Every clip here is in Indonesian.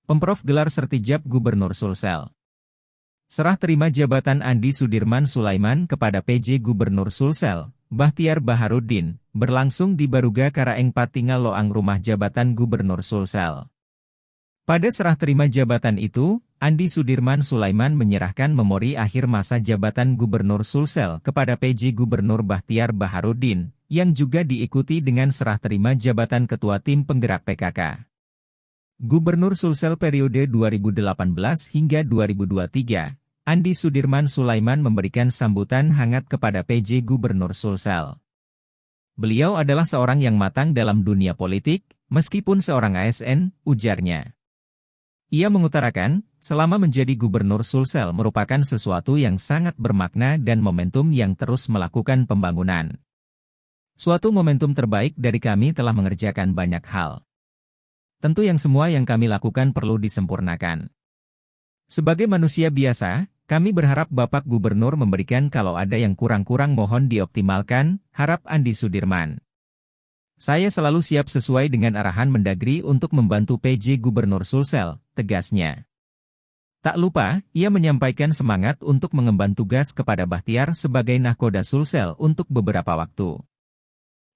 Pemprov gelar sertijab Gubernur Sulsel. Serah terima jabatan Andi Sudirman Sulaiman kepada PJ Gubernur Sulsel, Bahtiar Baharudin, berlangsung di Baruga Karaeng Patingal Loang rumah jabatan Gubernur Sulsel. Pada serah terima jabatan itu, Andi Sudirman Sulaiman menyerahkan memori akhir masa jabatan Gubernur Sulsel kepada PJ Gubernur Bahtiar Baharudin, yang juga diikuti dengan serah terima jabatan Ketua Tim Penggerak PKK. Gubernur Sulsel periode 2018 hingga 2023, Andi Sudirman Sulaiman memberikan sambutan hangat kepada PJ Gubernur Sulsel. Beliau adalah seorang yang matang dalam dunia politik, meskipun seorang ASN, ujarnya. Ia mengutarakan, selama menjadi Gubernur Sulsel merupakan sesuatu yang sangat bermakna dan momentum yang terus melakukan pembangunan. Suatu momentum terbaik dari kami telah mengerjakan banyak hal. Tentu yang semua yang kami lakukan perlu disempurnakan. Sebagai manusia biasa, kami berharap Bapak Gubernur memberikan kalau ada yang kurang-kurang mohon dioptimalkan, harap Andi Sudirman. Saya selalu siap sesuai dengan arahan Mendagri untuk membantu PJ Gubernur Sulsel, tegasnya. Tak lupa, ia menyampaikan semangat untuk mengemban tugas kepada Bahtiar sebagai nahkoda Sulsel untuk beberapa waktu.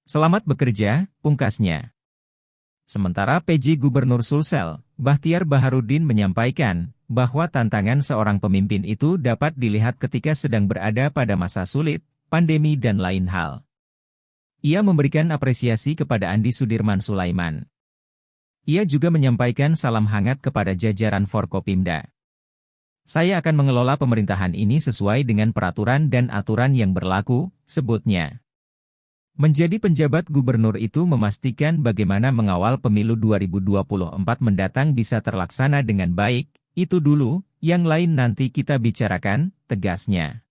Selamat bekerja, pungkasnya. Sementara PJ Gubernur Sulsel, Bahtiar Baharudin menyampaikan bahwa tantangan seorang pemimpin itu dapat dilihat ketika sedang berada pada masa sulit, pandemi dan lain hal. Ia memberikan apresiasi kepada Andi Sudirman Sulaiman. Ia juga menyampaikan salam hangat kepada jajaran Forkopimda. Saya akan mengelola pemerintahan ini sesuai dengan peraturan dan aturan yang berlaku, sebutnya. Menjadi penjabat gubernur itu memastikan bagaimana mengawal pemilu 2024 mendatang bisa terlaksana dengan baik, itu dulu, yang lain nanti kita bicarakan, tegasnya.